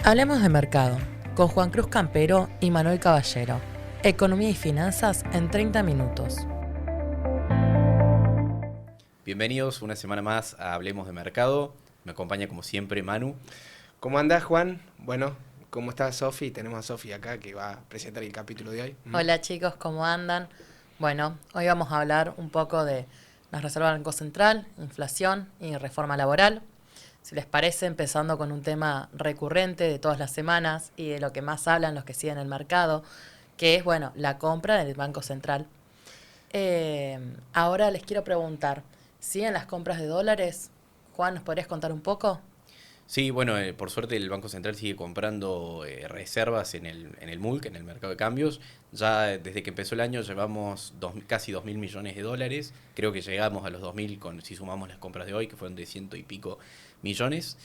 Hablemos de mercado, con Juan Cruz Campero y Manuel Caballero. Economía y finanzas en 30 minutos. Bienvenidos una semana más a Hablemos de Mercado. Me acompaña como siempre Manu. ¿Cómo andás, Juan? Bueno, ¿cómo está Sofi? Tenemos a Sofi acá que va a presentar el capítulo de hoy. Hola chicos, ¿cómo andan? Bueno, hoy vamos a hablar un poco de la Reserva del Banco Central, inflación y reforma laboral. Si les parece, empezando con un tema recurrente de todas las semanas y de lo que más hablan los que siguen el mercado, que es, bueno, la compra del Banco Central. Ahora les quiero preguntar, ¿siguen las compras de dólares? Juan, ¿nos podrías contar un poco? Sí, bueno, por suerte el Banco Central sigue comprando reservas en el MULC, en el mercado de cambios. Ya desde que empezó el año llevamos casi 2.000 millones de dólares. Creo que llegamos a los 2.000 si sumamos las compras de hoy, que fueron de ciento y pico millones.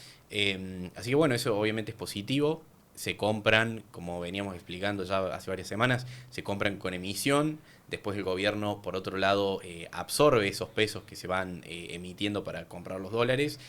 Así que bueno, eso obviamente es positivo. Se compran, como veníamos explicando ya hace varias semanas, se compran con emisión. Después el gobierno, por otro lado, absorbe esos pesos que se van emitiendo para comprar los dólares.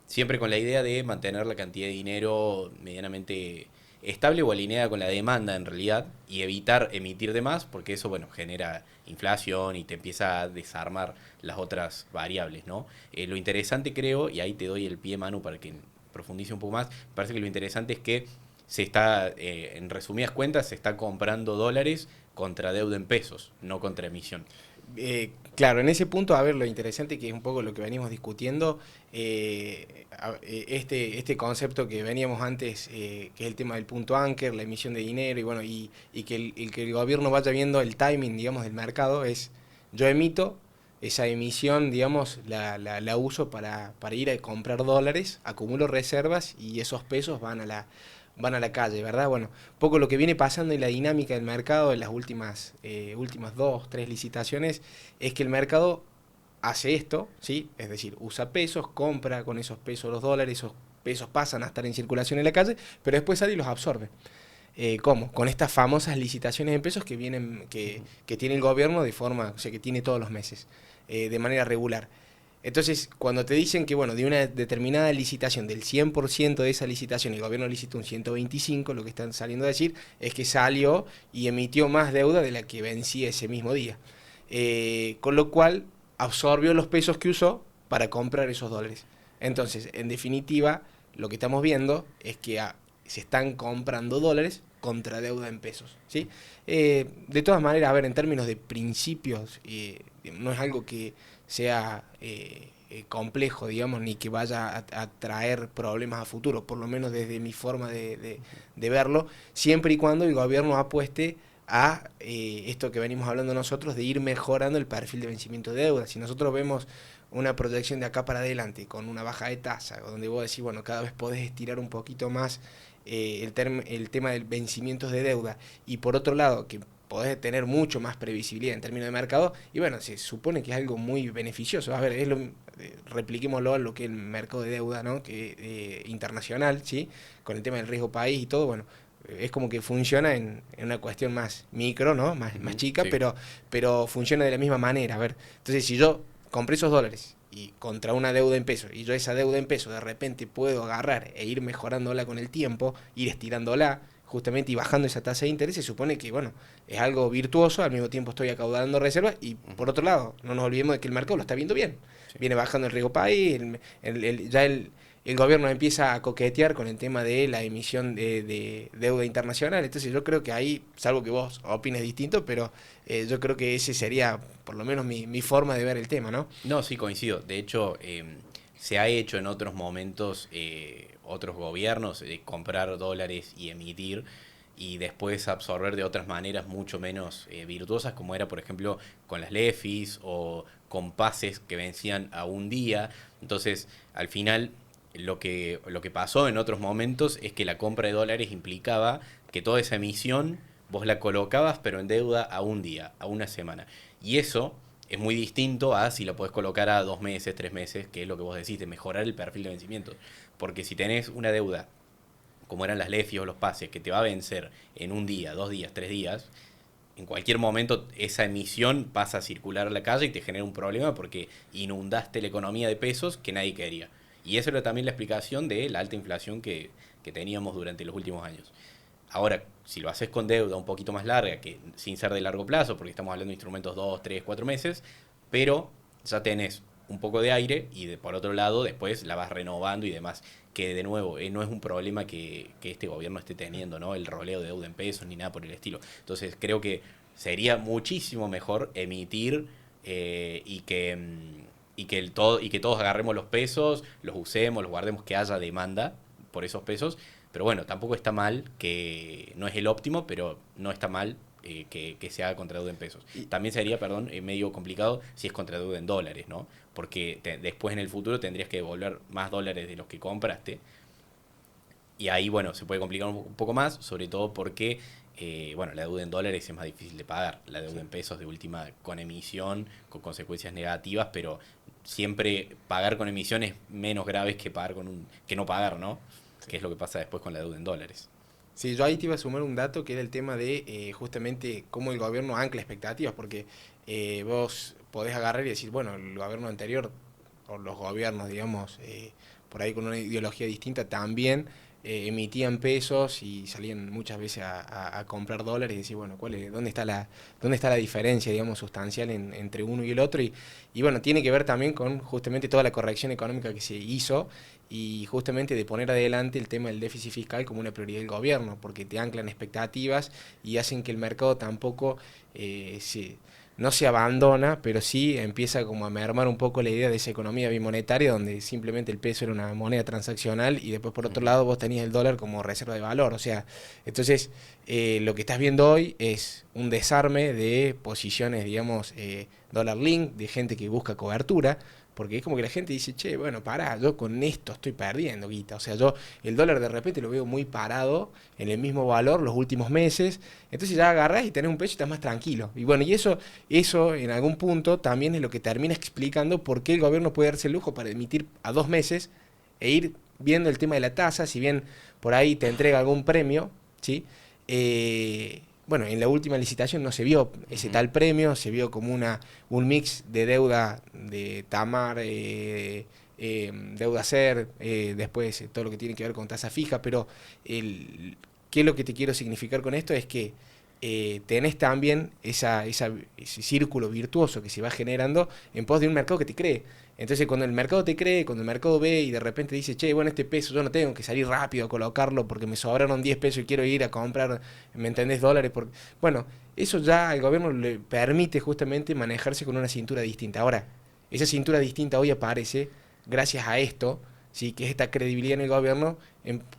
Siempre con la idea de mantener la cantidad de dinero medianamente estable o alineada con la demanda en realidad y evitar emitir de más porque eso, bueno, genera inflación y te empieza a desarmar las otras variables, ¿no? Lo interesante creo, y ahí te doy el pie, Manu, para que profundice un poco más, parece que lo interesante es que se está, en resumidas cuentas, se está comprando dólares contra deuda en pesos, no contra emisión. Claro, en ese punto, a ver, lo interesante que es un poco lo que venimos discutiendo, este concepto que veníamos antes, que es el tema del punto anker, la emisión de dinero, y bueno, y que el gobierno vaya viendo el timing, digamos, del mercado, es yo emito, esa emisión, digamos, la uso para ir a comprar dólares, acumulo reservas y esos pesos van a la calle, ¿verdad? Bueno, un poco lo que viene pasando en la dinámica del mercado en las últimas 2, 3 licitaciones es que el mercado hace esto, ¿sí? Es decir, usa pesos, compra con esos pesos los dólares, esos pesos pasan a estar en circulación en la calle, pero después sale y los absorbe. ¿Cómo? Con estas famosas licitaciones en pesos que vienen, que tiene el gobierno de forma, o sea, que tiene todos los meses, de manera regular. Entonces, cuando te dicen que, bueno, de una determinada licitación, del 100% de esa licitación, el gobierno licitó un 125, lo que están saliendo a decir es que salió y emitió más deuda de la que vencía ese mismo día. Con lo cual, absorbió los pesos que usó para comprar esos dólares. Entonces, en definitiva, lo que estamos viendo es que se están comprando dólares contra deuda en pesos, ¿sí? De todas maneras, a ver, en términos de principios, no es algo que sea complejo, digamos, ni que vaya a traer problemas a futuro, por lo menos desde mi forma de verlo, siempre y cuando el gobierno apueste a esto que venimos hablando nosotros, de ir mejorando el perfil de vencimiento de deuda. Si nosotros vemos una proyección de acá para adelante con una baja de tasa, donde vos decís, bueno, cada vez podés estirar un poquito más el tema del vencimientos de deuda, y por otro lado, que podés tener mucho más previsibilidad en términos de mercado, y bueno, se supone que es algo muy beneficioso. A ver, repliquémoslo a lo que es el mercado de deuda, ¿no? Que internacional, ¿sí? Con el tema del riesgo país y todo, bueno, es como que funciona en una cuestión más micro, ¿no? Más chica, sí. pero funciona de la misma manera. A ver, entonces si yo compré esos dólares y contra una deuda en pesos, y yo esa deuda en pesos de repente puedo agarrar e ir mejorándola con el tiempo, ir estirándola justamente y bajando esa tasa de interés, se supone que, bueno, es algo virtuoso, al mismo tiempo estoy acaudalando reservas, y por otro lado, no nos olvidemos de que el mercado lo está viendo bien. Sí. Viene bajando el riesgo país, ya el gobierno empieza a coquetear con el tema de la emisión de deuda internacional. Entonces yo creo que ahí, salvo que vos opines distinto, pero yo creo que ese sería por lo menos mi forma de ver el tema, ¿no? No, sí, coincido. De hecho, se ha hecho en otros momentos, otros gobiernos, comprar dólares y emitir y después absorber de otras maneras mucho menos virtuosas, como era, por ejemplo, con las LEFIs o con pases que vencían a un día. Entonces, al final, lo que pasó en otros momentos es que la compra de dólares implicaba que toda esa emisión vos la colocabas, pero en deuda a un día, a una semana. Y eso es muy distinto a si la podés colocar a 2 meses, 3 meses, que es lo que vos decís, de mejorar el perfil de vencimiento. Porque si tenés una deuda, como eran las LEFIs o los pases, que te va a vencer en un día, 2 días, 3 días, en cualquier momento esa emisión pasa a circular a la calle y te genera un problema porque inundaste la economía de pesos que nadie quería. Y eso era también la explicación de la alta inflación que teníamos durante los últimos años. Ahora, si lo haces con deuda un poquito más larga, que sin ser de largo plazo, porque estamos hablando de instrumentos 2, 3, 4 meses, pero ya tenés un poco de aire y por otro lado después la vas renovando y demás. Que de nuevo, no es un problema que este gobierno esté teniendo, ¿no? El roleo de deuda en pesos ni nada por el estilo. Entonces creo que sería muchísimo mejor emitir y que todos agarremos los pesos, los usemos, los guardemos, que haya demanda por esos pesos. Pero bueno, tampoco está mal, que no es el óptimo, pero no está mal que se haga contra deuda en pesos. También sería, medio complicado si es contra deuda en dólares, ¿no? Porque después en el futuro tendrías que devolver más dólares de los que compraste. Y ahí, bueno, se puede complicar un poco más, sobre todo porque, la deuda en dólares es más difícil de pagar. La deuda en pesos, de última, con emisión, con consecuencias negativas, pero siempre pagar con emisión es menos grave que pagar que no pagar, ¿no? Que es lo que pasa después con la deuda en dólares. Sí, yo ahí te iba a sumar un dato que era el tema de justamente cómo el gobierno ancla expectativas, porque vos podés agarrar y decir, bueno, el gobierno anterior, o los gobiernos, digamos, por ahí con una ideología distinta, también emitían pesos y salían muchas veces a comprar dólares y decir, bueno, ¿dónde está la diferencia, digamos, sustancial entre uno y el otro? Y bueno, tiene que ver también con justamente toda la corrección económica que se hizo y justamente de poner adelante el tema del déficit fiscal como una prioridad del gobierno, porque te anclan expectativas y hacen que el mercado tampoco no se abandona, pero sí empieza como a mermar un poco la idea de esa economía bimonetaria donde simplemente el peso era una moneda transaccional y después por otro lado vos tenías el dólar como reserva de valor. O sea, entonces lo que estás viendo hoy es un desarme de posiciones, digamos, dólar link, de gente que busca cobertura, porque es como que la gente dice, che, bueno, pará, yo con esto estoy perdiendo guita. O sea, yo el dólar de repente lo veo muy parado en el mismo valor los últimos meses. Entonces ya agarrás y tenés un peso y estás más tranquilo. Y bueno, y eso en algún punto también es lo que termina explicando por qué el gobierno puede darse el lujo para emitir a 2 meses e ir viendo el tema de la tasa, si bien por ahí te entrega algún premio, ¿sí? Bueno, en la última licitación no se vio ese tal premio, se vio como un mix de deuda de Tamar, deuda SER, después todo lo que tiene que ver con tasa fija, pero ¿qué es lo que te quiero significar con esto? Es que tenés también ese círculo virtuoso que se va generando en pos de un mercado que te cree. Entonces cuando el mercado te cree, cuando el mercado ve y de repente dice, che, bueno, este peso yo no tengo que salir rápido a colocarlo porque me sobraron 10 pesos y quiero ir a comprar, ¿me entendés? Dólares. Bueno, eso ya al gobierno le permite justamente manejarse con una cintura distinta. Ahora, esa cintura distinta hoy aparece gracias a esto, ¿sí? Que es esta credibilidad en el gobierno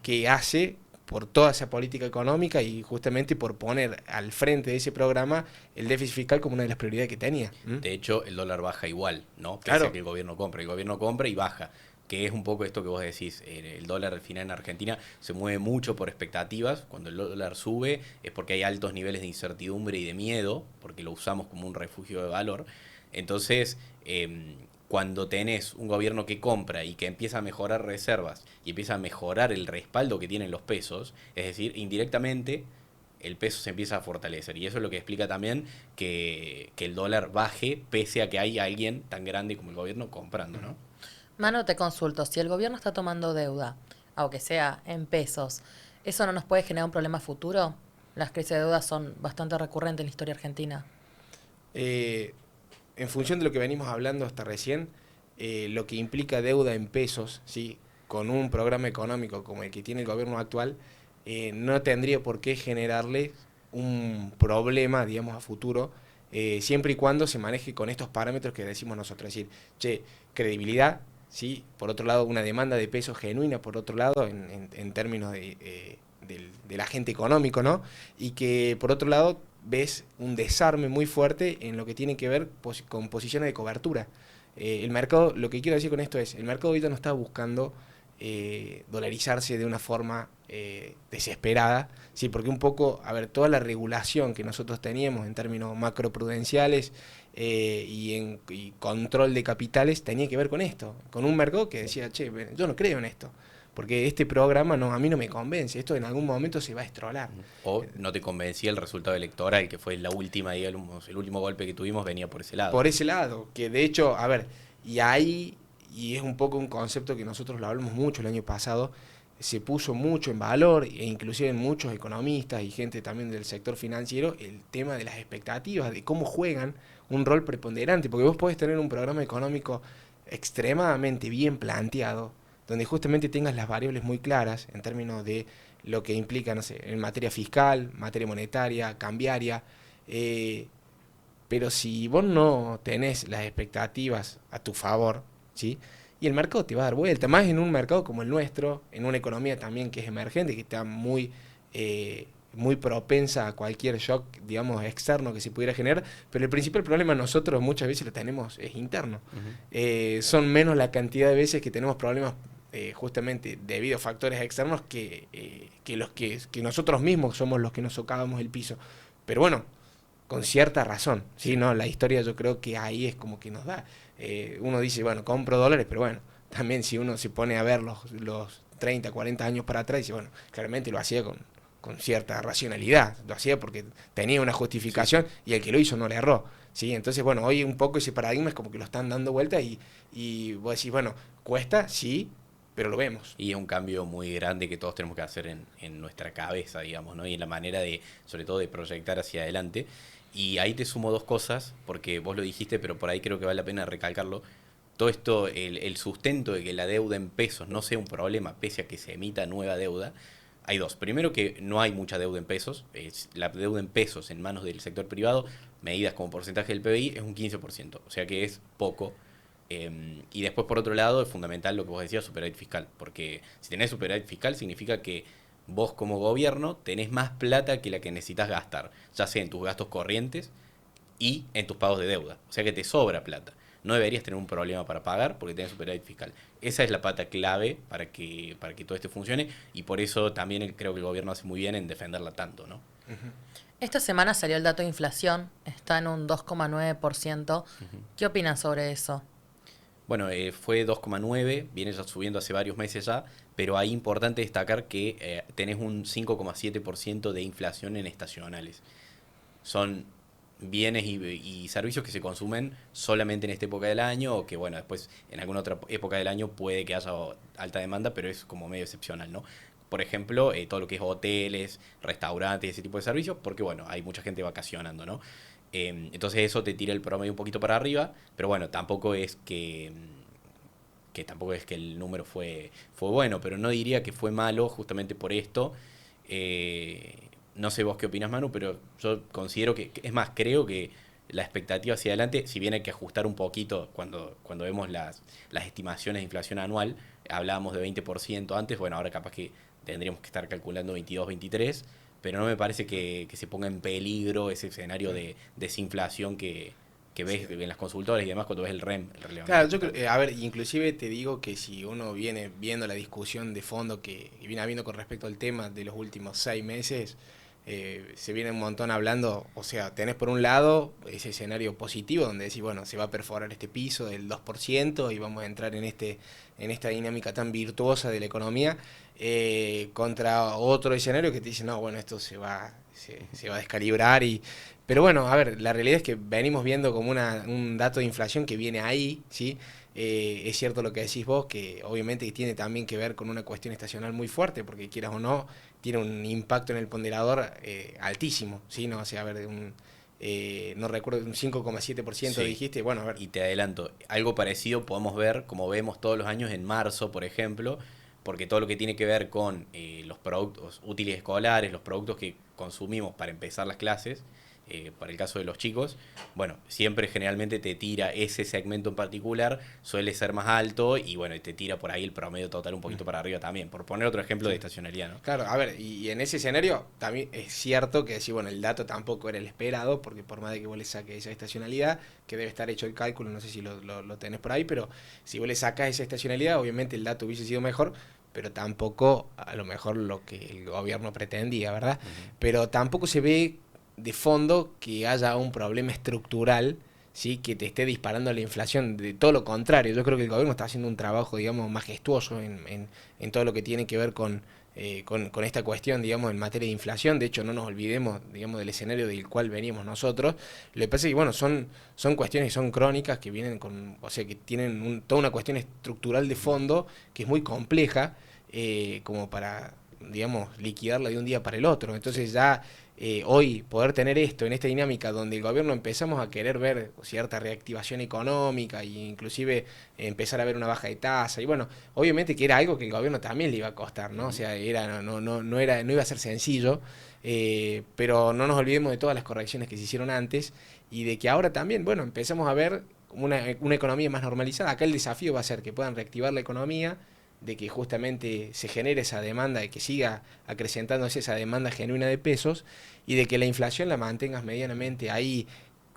que hace por toda esa política económica y justamente por poner al frente de ese programa el déficit fiscal como una de las prioridades que tenía. De hecho, el dólar baja igual, ¿no? Pese Claro. a que el gobierno compra y baja, que es un poco esto que vos decís. El dólar al final en Argentina se mueve mucho por expectativas. Cuando el dólar sube es porque hay altos niveles de incertidumbre y de miedo, porque lo usamos como un refugio de valor. Entonces, cuando tenés un gobierno que compra y que empieza a mejorar reservas y empieza a mejorar el respaldo que tienen los pesos, es decir, indirectamente el peso se empieza a fortalecer. Y eso es lo que explica también que el dólar baje pese a que hay alguien tan grande como el gobierno comprando, ¿no? Mano, te consulto, si el gobierno está tomando deuda, aunque sea en pesos, ¿eso no nos puede generar un problema futuro? Las crisis de deuda son bastante recurrentes en la historia argentina. En función de lo que venimos hablando hasta recién, lo que implica deuda en pesos, ¿sí? Con un programa económico como el que tiene el gobierno actual, no tendría por qué generarle un problema, digamos, a futuro, siempre y cuando se maneje con estos parámetros que decimos nosotros. Es decir, che, credibilidad, ¿sí? Por otro lado, una demanda de pesos genuina, por otro lado, en términos del agente económico, ¿no? Y que, por otro lado, ves un desarme muy fuerte en lo que tiene que ver con posiciones de cobertura. El mercado, lo que quiero decir con esto es, el mercado ahorita no está buscando dolarizarse de una forma desesperada, ¿sí? Porque un poco, a ver, toda la regulación que nosotros teníamos en términos macroprudenciales y control de capitales tenía que ver con esto, con un mercado que decía, che, yo no creo en esto. Porque este programa a mí no me convence, esto en algún momento se va a estrolar. O no te convencía el resultado electoral, que fue la última, digamos, el último golpe que tuvimos venía por ese lado. Por ese lado, que de hecho, a ver, y y es un poco un concepto que nosotros lo hablamos mucho el año pasado, se puso mucho en valor, e inclusive en muchos economistas y gente también del sector financiero, el tema de las expectativas, de cómo juegan un rol preponderante, porque vos podés tener un programa económico extremadamente bien planteado, donde justamente tengas las variables muy claras en términos de lo que implica, no sé, en materia fiscal, materia monetaria, cambiaria, pero si vos no tenés las expectativas a tu favor, ¿sí? Y el mercado te va a dar vuelta, más en un mercado como el nuestro, en una economía también que es emergente, que está muy propensa a cualquier shock, digamos, externo que se pudiera generar, pero el principal problema nosotros muchas veces lo tenemos es interno. Son menos la cantidad de veces que tenemos problemas justamente debido a factores externos que los que nosotros mismos somos los que nos socavamos el piso. Pero bueno, con cierta razón, ¿sí? ¿No? La historia yo creo que ahí es como que nos da. Uno dice, bueno, compro dólares, pero bueno, también si uno se pone a ver los 30, 40 años para atrás, dice, bueno, claramente lo hacía con cierta racionalidad, lo hacía porque tenía una justificación y el que lo hizo no le erró, ¿sí? Entonces, bueno, hoy un poco ese paradigma es como que lo están dando vuelta y vos decís, bueno, cuesta, sí, pero lo vemos. Y es un cambio muy grande que todos tenemos que hacer en nuestra cabeza, digamos, ¿no? Y en la manera de, sobre todo, de proyectar hacia adelante. Y ahí te sumo dos cosas, porque vos lo dijiste, pero por ahí creo que vale la pena recalcarlo. Todo esto, el sustento de que la deuda en pesos no sea un problema, pese a que se emita nueva deuda, hay dos. Primero, que no hay mucha deuda en pesos. La deuda en pesos en manos del sector privado, medidas como porcentaje del PBI, es un 15%. O sea que es poco. Y después, por otro lado, es fundamental lo que vos decías, superávit fiscal. Porque si tenés superávit fiscal, significa que vos como gobierno tenés más plata que la que necesitas gastar, ya sea en tus gastos corrientes y en tus pagos de deuda. O sea que te sobra plata. No deberías tener un problema para pagar porque tenés superávit fiscal. Esa es la pata clave para que todo esto funcione, y por eso también creo que el gobierno hace muy bien en defenderla tanto, ¿no? Esta semana salió el dato de inflación, está en un 2,9%. ¿Qué opinas sobre eso? Bueno, fue 2,9, viene ya subiendo hace varios meses ya, pero ahí importante destacar que tenés un 5,7% de inflación en estacionales. Son bienes y servicios que se consumen solamente en esta época del año, o que bueno, después en alguna otra época del año puede que haya alta demanda, pero es como medio excepcional, ¿no? Por ejemplo, todo lo que es hoteles, restaurantes, ese tipo de servicios, porque bueno, hay mucha gente vacacionando, ¿no? Entonces eso te tira el promedio un poquito para arriba, pero bueno, tampoco es que el número fue bueno, pero no diría que fue malo justamente por esto. No sé vos qué opinas, Manu, pero yo considero es más, creo que la expectativa hacia adelante, si bien hay que ajustar un poquito cuando vemos las estimaciones de inflación anual, hablábamos de 20% antes, bueno, ahora capaz que tendríamos que estar calculando 22, 23%, pero no me parece que se ponga en peligro ese escenario de desinflación que ves en las consultoras y demás cuando ves el REM, el relevamiento. Claro, yo creo, a ver, inclusive te digo que si uno viene viendo la discusión de fondo que viene habiendo con respecto al tema de los últimos 6 meses, se viene un montón hablando, o sea, tenés por un lado ese escenario positivo donde decís, bueno, se va a perforar este piso del 2% y vamos a entrar en esta dinámica tan virtuosa de la economía, contra otro escenario que te dice, no, bueno, esto se va a descalibrar. Pero bueno, a ver, la realidad es que venimos viendo como un dato de inflación que viene ahí, ¿sí? Es cierto lo que decís vos, que obviamente tiene también que ver con una cuestión estacional muy fuerte, porque quieras o no, tiene un impacto en el ponderador altísimo, ¿sí? No, o sea, a ver, no recuerdo, un 5,7% sí. Dijiste, bueno, a ver. Y te adelanto, algo parecido podemos ver, como vemos todos los años en marzo, por ejemplo, porque todo lo que tiene que ver con los productos útiles escolares, los productos que consumimos para empezar las clases, para el caso de los chicos, bueno, siempre generalmente te tira ese segmento en particular, suele ser más alto y bueno, te tira por ahí el promedio total un poquito para arriba también, por poner otro ejemplo de estacionalidad, ¿no? Claro, a ver, y en ese escenario también es cierto que decir, bueno, el dato tampoco era el esperado, porque por más de que vos le saques esa estacionalidad, que debe estar hecho el cálculo, no sé si lo tenés por ahí, pero si vos le sacás esa estacionalidad, obviamente el dato hubiese sido mejor, pero tampoco a lo mejor lo que el gobierno pretendía, ¿verdad? Pero tampoco se ve de fondo que haya un problema estructural, ¿sí? Que te esté disparando la inflación, de todo lo contrario. Yo creo que el gobierno está haciendo un trabajo, digamos, majestuoso en todo lo que tiene que ver con con esta cuestión, digamos, en materia de inflación. De hecho, no nos olvidemos, digamos, del escenario del cual veníamos nosotros. Lo que pasa es que, bueno, son cuestiones que son crónicas, que vienen con, o sea, que tienen toda una cuestión estructural de fondo que es muy compleja, como para, digamos, liquidarla de un día para el otro. Entonces ya hoy poder tener esto en esta dinámica donde el gobierno empezamos a querer ver cierta reactivación económica e inclusive empezar a ver una baja de tasa, y bueno, obviamente que era algo que el gobierno también le iba a costar, ¿no? O sea, no iba a ser sencillo, pero no nos olvidemos de todas las correcciones que se hicieron antes y de que ahora también, bueno, empezamos a ver una economía más normalizada. Acá el desafío va a ser que puedan reactivar la economía, de que justamente se genere esa demanda, de que siga acrecentándose esa demanda genuina de pesos y de que la inflación la mantengas medianamente ahí.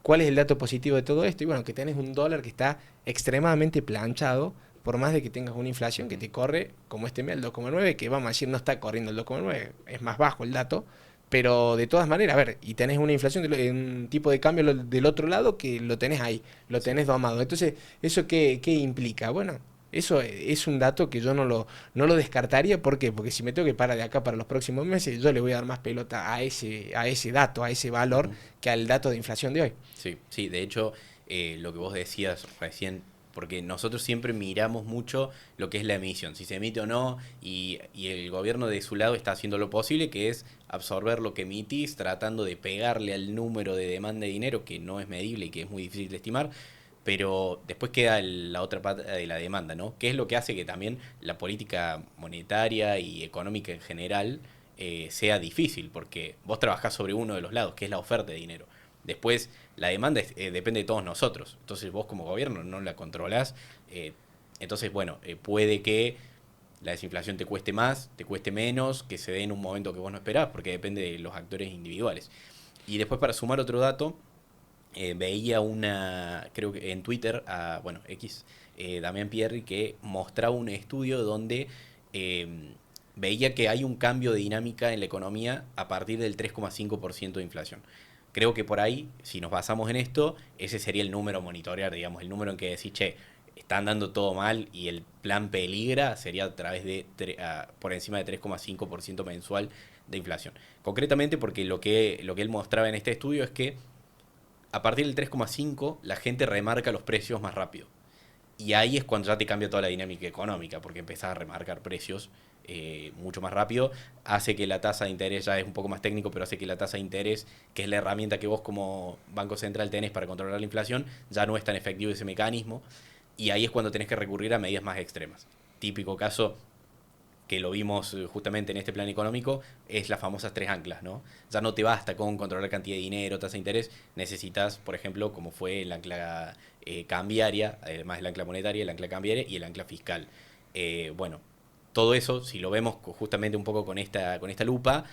¿Cuál es el dato positivo de todo esto? Y bueno, que tenés un dólar que está extremadamente planchado, por más de que tengas una inflación que te corre, como este mes, el 2,9, que vamos a decir no está corriendo el 2,9, es más bajo el dato, pero de todas maneras, a ver, y tenés una inflación, un tipo de cambio del otro lado que lo tenés ahí, lo tenés domado. Entonces, ¿eso qué implica? Bueno, eso es un dato que yo no lo descartaría. ¿Por qué? Porque si me tengo que parar de acá para los próximos meses, yo le voy a dar más pelota a ese dato, a ese valor, que al dato de inflación de hoy. Sí, sí, de hecho, lo que vos decías recién, porque nosotros siempre miramos mucho lo que es la emisión, si se emite o no, y el gobierno de su lado está haciendo lo posible, que es absorber lo que emitís, tratando de pegarle al número de demanda de dinero, que no es medible y que es muy difícil de estimar, pero después queda la otra pata de la demanda, ¿no? Que es lo que hace que también la política monetaria y económica en general sea difícil, porque vos trabajás sobre uno de los lados, que es la oferta de dinero. Después, la demanda depende de todos nosotros. Entonces, vos como gobierno no la controlás. Entonces, bueno, puede que la desinflación te cueste más, te cueste menos, que se dé en un momento que vos no esperás, porque depende de los actores individuales. Y después, para sumar otro dato, veía creo que en Twitter, bueno, X, Damián Pierri, que mostraba un estudio donde eh, veía que hay un cambio de dinámica en la economía a partir del 3,5% de inflación. Creo que por ahí, si nos basamos en esto, ese sería el número a monitorear, digamos, el número en que decís, che, está andando todo mal y el plan peligra, sería a través de por encima de 3,5% mensual de inflación. Concretamente porque lo que él mostraba en este estudio es que a partir del 3,5 la gente remarca los precios más rápido. Y ahí es cuando ya te cambia toda la dinámica económica, porque empezás a remarcar precios mucho más rápido. Hace que la tasa de interés, ya es un poco más técnico, pero hace que la tasa de interés, que es la herramienta que vos como Banco Central tenés para controlar la inflación, ya no es tan efectivo ese mecanismo. Y ahí es cuando tenés que recurrir a medidas más extremas. Típico caso, que lo vimos justamente en este plan económico, es las famosas tres anclas, ¿no? Ya no te basta con controlar cantidad de dinero, tasa de interés, necesitas, por ejemplo, como fue el ancla cambiaria, además el ancla monetaria, el ancla cambiaria y el ancla fiscal. Bueno, todo eso, si lo vemos justamente un poco con esta lupa,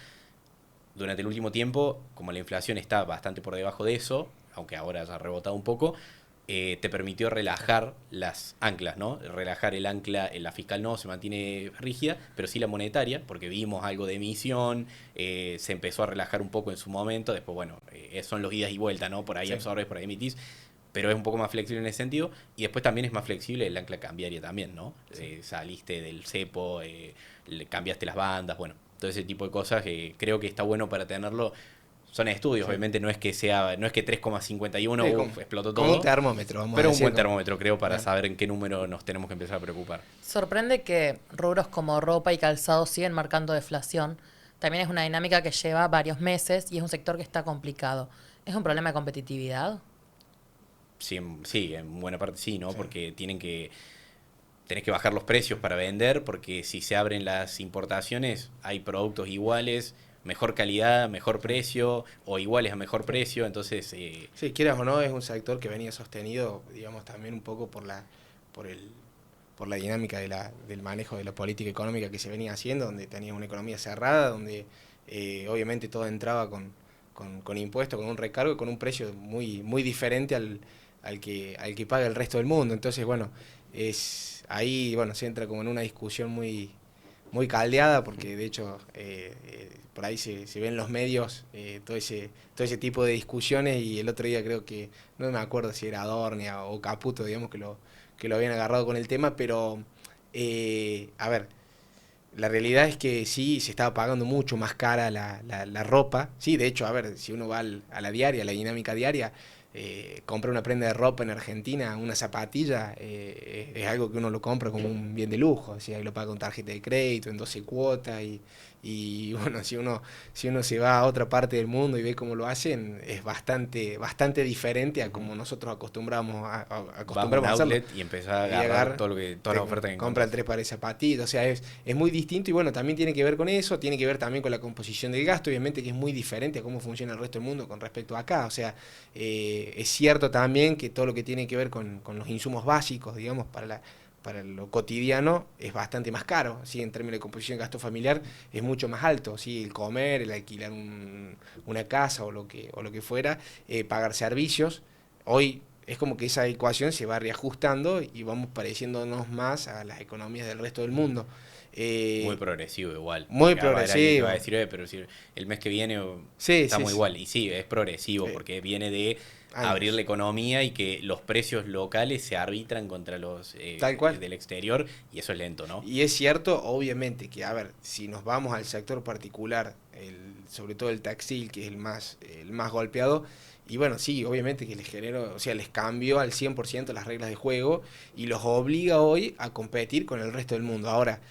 durante el último tiempo, como la inflación está bastante por debajo de eso, aunque ahora ya ha rebotado un poco, te permitió relajar las anclas, ¿no? Relajar el ancla, la fiscal no, se mantiene rígida, pero sí la monetaria, porque vimos algo de emisión, se empezó a relajar un poco en su momento, después, bueno, son los idas y vueltas, ¿no? Por ahí absorbes, por ahí emitís, pero es un poco más flexible en ese sentido, y después también es más flexible el ancla cambiaria también, ¿no? Saliste del cepo, cambiaste las bandas, bueno, todo ese tipo de cosas que creo que está bueno para tenerlo. Son estudios, obviamente no es que 3,51, explotó todo. Como un termómetro, vamos a pero decir, un buen ¿no? termómetro, creo, para saber en qué número nos tenemos que empezar a preocupar. Sorprende que rubros como ropa y calzado siguen marcando deflación. También es una dinámica que lleva varios meses y es un sector que está complicado. ¿Es un problema de competitividad? Sí, sí, en buena parte sí, ¿no? Porque tenés que bajar los precios para vender, porque si se abren las importaciones hay productos iguales, mejor calidad, mejor precio, o iguales a mejor precio, entonces... Sí, quieras o no, es un sector que venía sostenido, digamos, también un poco por la dinámica del manejo de la política económica que se venía haciendo, donde tenías una economía cerrada, donde obviamente todo entraba con impuestos, con un recargo y con un precio muy, muy diferente al que paga el resto del mundo. Entonces, bueno, ahí se entra como en una discusión muy, muy caldeada, porque de hecho por ahí se ve en los medios todo ese tipo de discusiones, y el otro día creo que, no me acuerdo si era Adornia o Caputo, digamos, que lo habían agarrado con el tema, pero a ver, la realidad es que sí, se estaba pagando mucho más cara la ropa. Sí, de hecho, a ver, si uno va a la diaria, a la dinámica diaria, compra una prenda de ropa en Argentina, una zapatilla, es algo que uno lo compra como un bien de lujo. O sea, ahí lo paga con tarjeta de crédito, en 12 cuotas. Y bueno, si uno se va a otra parte del mundo y ve cómo lo hacen, es bastante diferente a como nosotros Vamos a un acostumbramos a hacerlo. outlet y empezás a agarrar todas las ofertas que Compran encontrás. 3 pares de zapatillas, o sea, es muy distinto y bueno, también tiene que ver con eso, tiene que ver también con la composición del gasto, obviamente que es muy diferente a cómo funciona el resto del mundo con respecto a acá, o sea, es cierto también que todo lo que tiene que ver con los insumos básicos, digamos, para lo cotidiano es bastante más caro, ¿sí? En términos de composición de gasto familiar es mucho más alto, ¿sí? El comer, el alquilar una casa o lo que fuera, pagar servicios. Hoy es como que esa ecuación se va reajustando y vamos pareciéndonos más a las economías del resto del mundo. Muy progresivo igual. Muy Porque va a haber alguien que va a progresivo. decir, pero si el mes que viene Sí, sí, estamos sí. igual. Y sí, es progresivo Eh, porque viene de abrir la Años. economía y que los precios locales se arbitran contra los Tal cual. del exterior y eso es lento, ¿no? Y es cierto, obviamente, que, a ver, si nos vamos al sector particular, sobre todo el textil, que es el más golpeado, y bueno, sí, obviamente que les generó, o sea, les cambió al 100% las reglas de juego y los obliga hoy a competir con el resto del mundo. Ahora,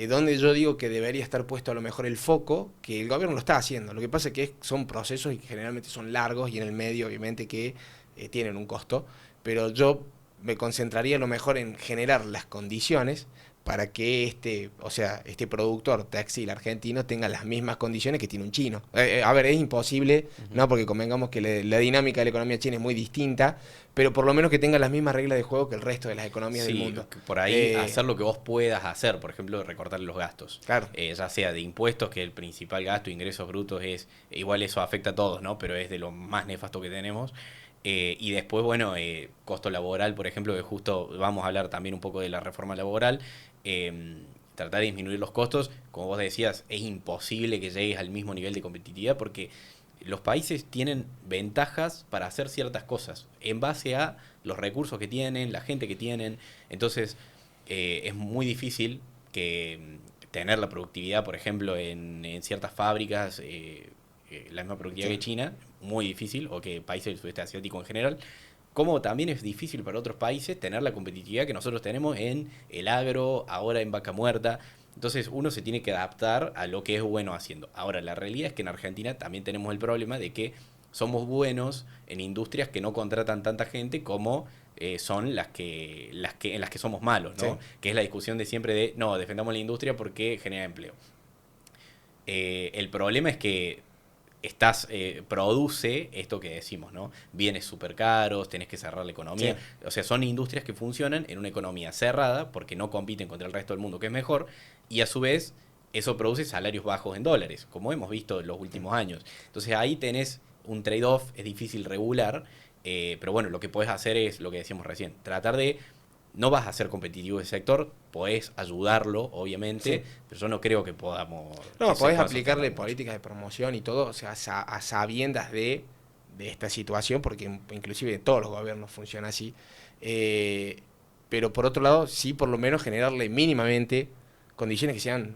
donde yo digo que debería estar puesto a lo mejor el foco, que el gobierno lo está haciendo. Lo que pasa es que son procesos y que generalmente son largos y en el medio, obviamente, que tienen un costo, pero yo me concentraría a lo mejor en generar las condiciones para que este productor textil argentino tenga las mismas condiciones que tiene un chino. A ver, es imposible, Ujú. ¿no? Porque convengamos que la dinámica de la economía china es muy distinta, pero por lo menos que tenga las mismas reglas de juego que el resto de las economías del Sí, mundo. que por ahí Eh, hacer lo que vos puedas hacer, por ejemplo, recortar los gastos, claro, ya sea de impuestos, que el principal gasto, ingresos brutos es, igual eso afecta a todos, ¿no? Pero es de lo más nefasto que tenemos. Y después, bueno, costo laboral, por ejemplo, que justo vamos a hablar también un poco de la reforma laboral. eh, Tratar de disminuir los costos, como vos decías, es imposible que llegues al mismo nivel de competitividad porque los países tienen ventajas para hacer ciertas cosas en base a los recursos que tienen, la gente que tienen. Entonces, es muy difícil que tener la productividad, por ejemplo, en ciertas fábricas, la misma productividad que sí. China, muy difícil, o que países del sudeste asiático en general, como también es difícil para otros países tener la competitividad que nosotros tenemos en el agro, ahora en vaca muerta. Entonces uno se tiene que adaptar a lo que es bueno haciendo. Ahora, la realidad es que en Argentina también tenemos el problema de que somos buenos en industrias que no contratan tanta gente como son en las que somos malos, Sí. ¿no? Que es la discusión de siempre de, no, defendamos la industria porque genera empleo. El problema es que produce esto que decimos, ¿no? Bienes súper caros, tenés que cerrar la Sí. economía. O sea, son industrias que funcionan en una economía cerrada porque no compiten contra el resto del mundo, que es mejor, y a su vez eso produce salarios bajos en dólares, como hemos visto en los últimos años. Entonces ahí tenés un trade-off, es difícil regular, pero bueno, lo que podés hacer es lo que decíamos recién, tratar de no vas a ser competitivo ese sector, podés ayudarlo, Sí. obviamente, pero yo no creo que podamos, No, que se podés pueda aplicarle sostener mucho. políticas de promoción y todo, o sea, a sabiendas de esta situación, porque inclusive todos los gobiernos funcionan así. Eh, pero por otro lado, sí por lo menos generarle mínimamente condiciones que sean,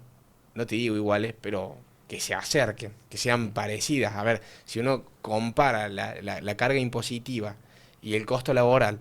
no te digo iguales, pero que se acerquen, que sean parecidas. A ver, si uno compara la carga impositiva y el costo laboral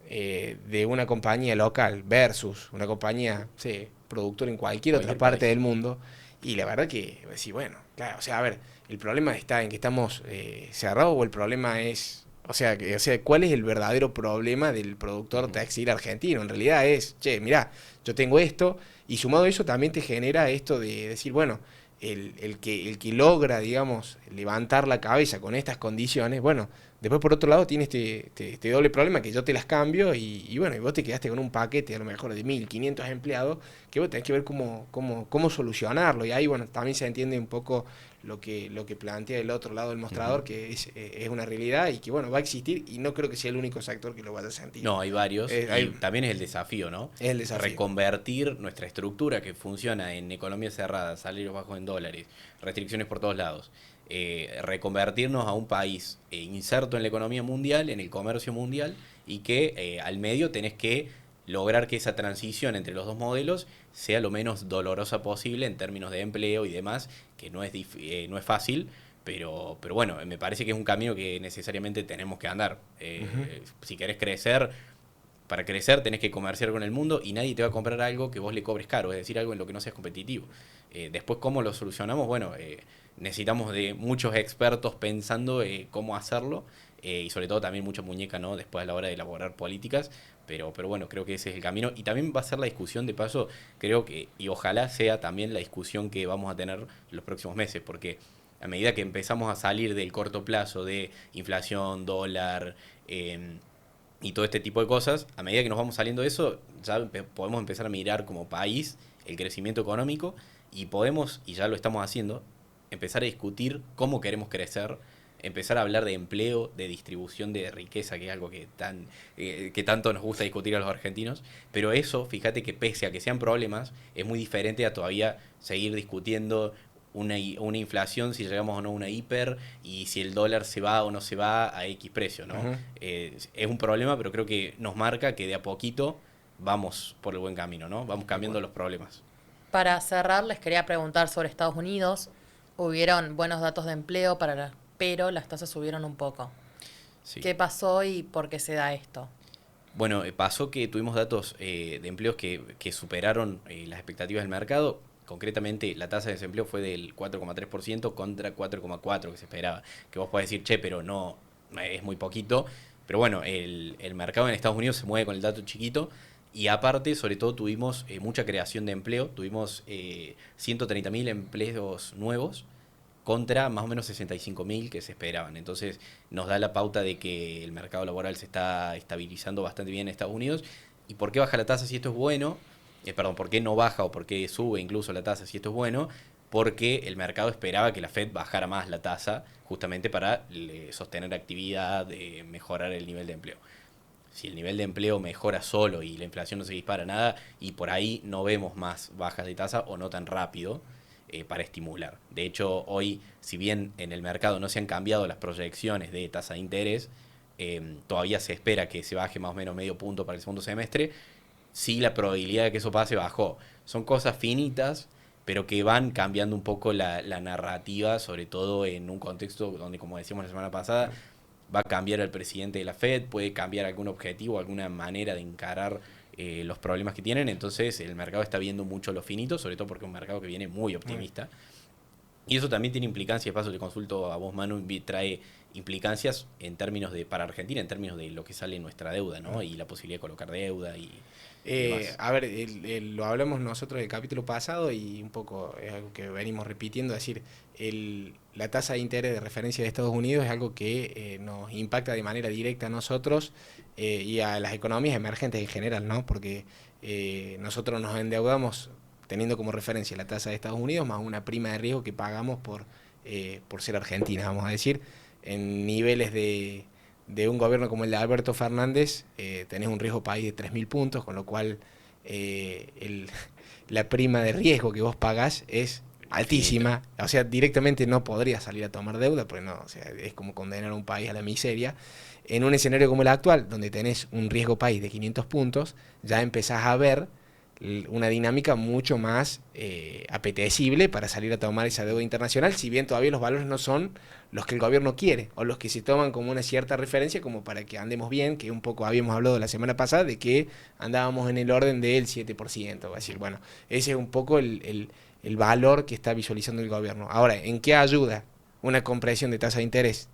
de una compañía local versus una compañía, sí, productora en cualquier otra Cualquier parte país. del mundo, y la verdad que, sí, bueno, claro, o sea, a ver, el problema está en que estamos cerrados o el problema es, o sea, ¿cuál es el verdadero problema del productor Ujú. textil argentino? En realidad es, che, mirá, yo tengo esto, y sumado a eso también te genera esto de decir, bueno, el que logra, digamos, levantar la cabeza con estas condiciones, bueno, después por otro lado tiene este doble problema que yo te las cambio y bueno, y vos te quedaste con un paquete a lo mejor de 1.500 empleados que vos tenés que ver cómo solucionarlo. Y ahí, bueno, también se entiende un poco lo que plantea el otro lado del Ujú. mostrador, que es una realidad y que, bueno, va a existir y no creo que sea el único sector que lo vaya a sentir. No, hay varios y Es también es el desafío, ¿no? el desafío. Reconvertir nuestra estructura que funciona en economía cerrada, salarios bajos en dólares, restricciones por todos lados, reconvertirnos a un país inserto en la economía mundial, en el comercio mundial y que al medio tenés que lograr que esa transición entre los dos modelos sea lo menos dolorosa posible en términos de empleo y demás, que no es, no es fácil, pero bueno, me parece que es un camino que necesariamente tenemos que andar. Si querés crecer, para crecer tenés que comerciar con el mundo y nadie te va a comprar algo que vos le cobres caro, es decir, algo en lo que no seas competitivo. Después, ¿cómo lo solucionamos? Bueno, necesitamos de muchos expertos pensando cómo hacerlo y sobre todo también mucha muñeca, ¿no? Después a la hora de elaborar políticas, pero bueno, creo que ese es el camino y también va a ser la discusión de paso, creo que, y ojalá sea también la discusión que vamos a tener los próximos meses, porque a medida que empezamos a salir del corto plazo de inflación, dólar, y todo este tipo de cosas, a medida que nos vamos saliendo de eso, ya podemos empezar a mirar como país el crecimiento económico y podemos, y ya lo estamos haciendo, empezar a discutir cómo queremos crecer, empezar a hablar de empleo, de distribución de riqueza, que es algo que tanto nos gusta discutir a los argentinos, pero eso, fíjate que pese a que sean problemas, es muy diferente a todavía seguir discutiendo una inflación, si llegamos o no a una hiper, y si el dólar se va o no se va a X precio, ¿no? Es un problema, pero creo que nos marca que de a poquito vamos por el buen camino, ¿no? Vamos cambiando los problemas. Para cerrar, les quería preguntar sobre Estados Unidos. Hubieron buenos datos de empleo, pero las tasas subieron un poco. Sí. ¿Qué pasó y por qué se da esto? Bueno, pasó que tuvimos datos de empleos que superaron las expectativas del mercado. Concretamente, la tasa de desempleo fue del 4,3% contra 4,4% que se esperaba. Que vos podés decir, che, pero no, es muy poquito. Pero bueno, el mercado en Estados Unidos se mueve con el dato chiquito. Y aparte, sobre todo, tuvimos mucha creación de empleo. Tuvimos 130.000 empleos nuevos contra más o menos 65.000 que se esperaban. Entonces, nos da la pauta de que el mercado laboral se está estabilizando bastante bien en Estados Unidos. ¿Y por qué baja la tasa si esto es bueno? ¿Por qué no baja o por qué sube incluso la tasa si esto es bueno? Porque el mercado esperaba que la Fed bajara más la tasa justamente para sostener actividad, mejorar el nivel de empleo. Si el nivel de empleo mejora solo y la inflación no se dispara nada, y por ahí no vemos más bajas de tasa o no tan rápido para estimular. De hecho, hoy, si bien en el mercado no se han cambiado las proyecciones de tasa de interés, todavía se espera que se baje más o menos medio punto para el segundo semestre. Sí, la probabilidad de que eso pase bajó. Son cosas finitas, pero que van cambiando un poco la narrativa, sobre todo en un contexto donde, como decíamos la semana pasada, va a cambiar el presidente de la Fed, puede cambiar algún objetivo, alguna manera de encarar los problemas que tienen. Entonces el mercado está viendo mucho lo finito, sobre todo porque es un mercado que viene muy optimista. Y eso también tiene implicancias, paso te consulto a vos, Manu, trae implicancias en términos para Argentina, en términos de lo que sale en nuestra deuda, ¿no? Y la posibilidad de colocar deuda y a ver, lo hablamos nosotros del capítulo pasado y un poco es algo que venimos repitiendo, es decir, la tasa de interés de referencia de Estados Unidos es algo que nos impacta de manera directa a nosotros y a las economías emergentes en general, ¿no? Porque nosotros nos endeudamos teniendo como referencia la tasa de Estados Unidos más una prima de riesgo que pagamos por ser Argentina, vamos a decir, en niveles de un gobierno como el de Alberto Fernández, tenés un riesgo país de 3.000 puntos, con lo cual la prima de riesgo que vos pagás es altísima. O sea, directamente no podrías salir a tomar deuda, porque no, o sea, es como condenar a un país a la miseria. En un escenario como el actual, donde tenés un riesgo país de 500 puntos, ya empezás a ver una dinámica mucho más apetecible para salir a tomar esa deuda internacional, si bien todavía los valores no son los que el gobierno quiere, o los que se toman como una cierta referencia, como para que andemos bien, que un poco habíamos hablado la semana pasada, de que andábamos en el orden del 7%, va a decir, bueno, ese es un poco el valor que está visualizando el gobierno. Ahora, ¿en qué ayuda una compresión de tasa de interés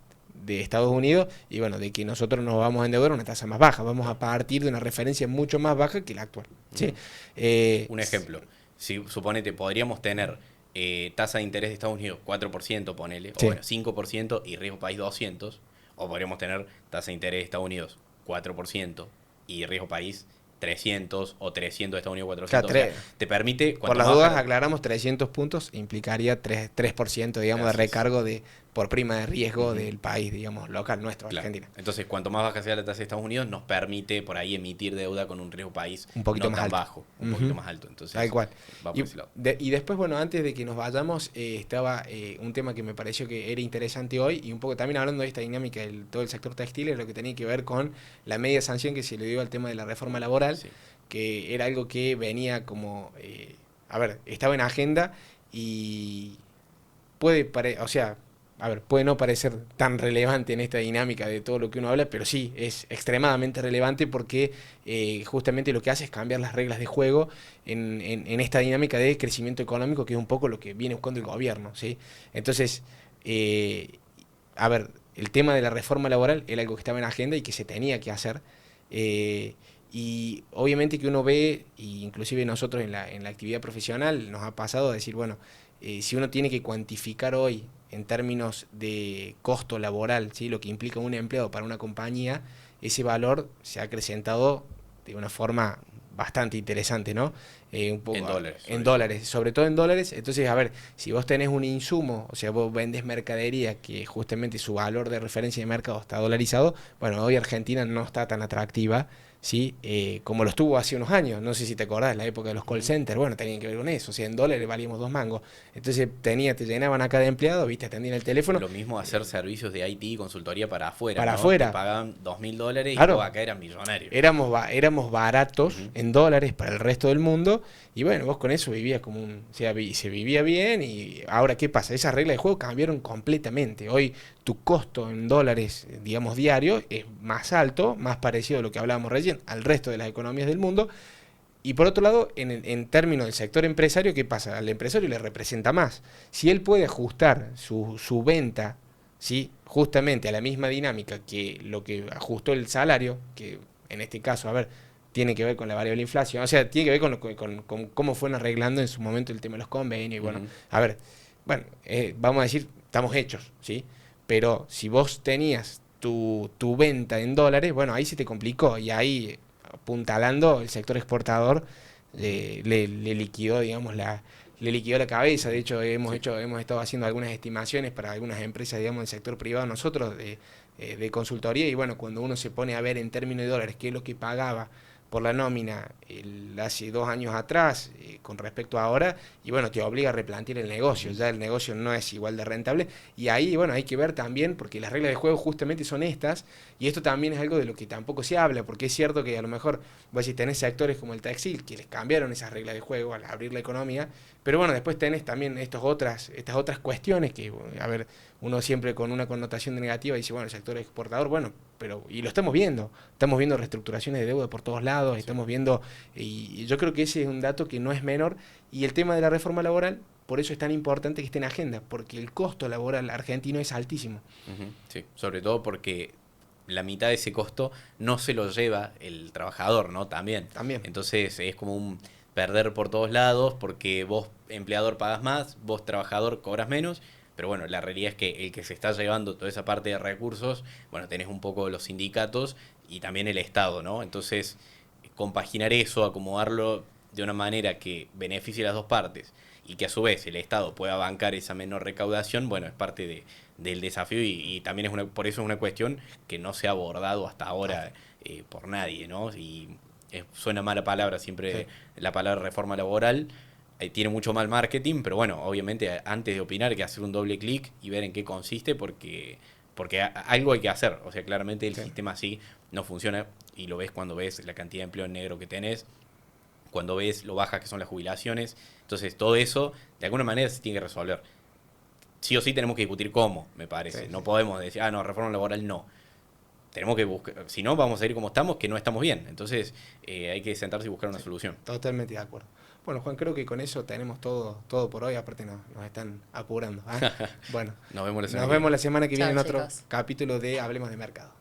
de Estados Unidos? Y bueno, de que nosotros nos vamos a endeudar a una tasa más baja, vamos a partir de una referencia mucho más baja que la actual. ¿Sí? Un ejemplo, si suponete, podríamos tener tasa de interés de Estados Unidos 4%, ponele, sí, o bueno, 5% y riesgo país 200, o podríamos tener tasa de interés de Estados Unidos 4% y riesgo país 300 o 300 de Estados Unidos 400. Claro, o sea, te permite... Por las dudas, aclaramos, 300 puntos implicaría 3% digamos, Gracias. de recargo por prima de riesgo del país, digamos, local nuestro, claro, Argentina. Entonces, cuanto más baja sea la tasa de Estados Unidos, nos permite por ahí emitir deuda con un riesgo país un poquito no más tan alto. bajo, un poquito más alto. Entonces, tal cual. Va por ese lado. Y después, bueno, antes de que nos vayamos, estaba un tema que me pareció que era interesante hoy, y un poco también hablando de esta dinámica del todo el sector textil, es lo que tenía que ver con la media sanción que se le dio al tema de la reforma laboral. Sí. que era algo que venía como, estaba en agenda y puede no parecer tan relevante en esta dinámica de todo lo que uno habla, pero sí, es extremadamente relevante porque justamente lo que hace es cambiar las reglas de juego en esta dinámica de crecimiento económico, que es un poco lo que viene buscando el gobierno, ¿sí? Entonces, el tema de la reforma laboral era algo que estaba en agenda y que se tenía que hacer. Y obviamente que uno ve, y inclusive nosotros en la actividad profesional nos ha pasado a decir, bueno, si uno tiene que cuantificar hoy en términos de costo laboral, ¿sí?, lo que implica un empleado para una compañía, ese valor se ha acrecentado de una forma bastante interesante, ¿no? Un poco, en dólares, sobre todo en dólares. Entonces, si vos tenés un insumo, o sea, vos vendes mercadería que justamente su valor de referencia de mercado está dolarizado, bueno, hoy Argentina no está tan atractiva, ¿sí? Como lo estuvo hace unos años. No sé si te acordás, la época de los call centers, bueno, tenían que ver con eso, o sea, en dólares valíamos 2 mangos. Entonces te llenaban acá de empleados, viste, atendían el teléfono. Lo mismo hacer servicios de IT y consultoría para afuera, para ¿no? afuera. Te pagaban $2.000 claro. Y vos acá eran millonarios. Éramos baratos en dólares para el resto del mundo, y bueno, vos con eso vivías como se vivía bien. Y ahora, ¿qué pasa? Esas reglas de juego cambiaron completamente. Hoy tu costo en dólares, digamos, diario, es más alto, más parecido a lo que hablábamos recién, al resto de las economías del mundo. Y por otro lado, en términos del sector empresario, ¿qué pasa? Al empresario le representa más. Si él puede ajustar su venta, ¿sí?, justamente a la misma dinámica que lo que ajustó el salario, que en este caso, tiene que ver con la variable inflación, o sea, tiene que ver con cómo fueron arreglando en su momento el tema de los convenios. Y bueno, vamos a decir, estamos hechos, ¿sí? Pero si vos tenías tu venta en dólares, bueno, ahí se te complicó, y ahí, apuntalando, el sector exportador le liquidó, digamos, le liquidó la cabeza. De hecho, hemos estado haciendo algunas estimaciones para algunas empresas, digamos, del sector privado nosotros, de consultoría, y bueno, cuando uno se pone a ver en términos de dólares qué es lo que pagaba por la nómina hace 2 años atrás con respecto a ahora, y bueno, te obliga a replantear el negocio. Ya el negocio no es igual de rentable, y ahí, bueno, hay que ver también, porque las reglas de juego justamente son estas, y esto también es algo de lo que tampoco se habla, porque es cierto que a lo mejor vos si tenés sectores como el textil, que les cambiaron esas reglas de juego al abrir la economía, pero bueno, después tenés también estas otras cuestiones que, uno siempre con una connotación negativa dice, bueno, el sector exportador, bueno, y lo estamos viendo reestructuraciones de deuda por todos lados, sí. Estamos viendo, y yo creo que ese es un dato que no es menor, y el tema de la reforma laboral, por eso es tan importante que esté en agenda, porque el costo laboral argentino es altísimo. Sí, sobre todo porque la mitad de ese costo no se lo lleva el trabajador, ¿no? También. Entonces es como un perder por todos lados, porque vos, empleador, pagas más, vos, trabajador, cobras menos. Pero bueno, la realidad es que el que se está llevando toda esa parte de recursos, bueno, tenés un poco los sindicatos y también el Estado, ¿no? Entonces, compaginar eso, acomodarlo de una manera que beneficie a las dos partes y que a su vez el Estado pueda bancar esa menor recaudación, bueno, es parte del desafío, y también por eso es una cuestión que no se ha abordado hasta ahora por nadie, ¿no? Y suena mala palabra siempre, sí, la palabra reforma laboral. Tiene mucho mal marketing, pero bueno, obviamente antes de opinar hay que hacer un doble clic y ver en qué consiste, porque algo hay que hacer. O sea, claramente el sistema así no funciona, y lo ves cuando ves la cantidad de empleo en negro que tenés, cuando ves lo bajas que son las jubilaciones. Entonces todo eso de alguna manera se tiene que resolver. Sí o sí tenemos que discutir cómo, me parece. No podemos decir, no, reforma laboral no. Tenemos que buscar, si no vamos a ir como estamos, que no estamos bien. Entonces hay que sentarse y buscar una solución. Totalmente de acuerdo. Bueno, Juan, creo que con eso tenemos todo por hoy. Aparte nos están apurando. Bueno, nos vemos la semana que viene en otro chicos. capítulo de Hablemos de Mercado.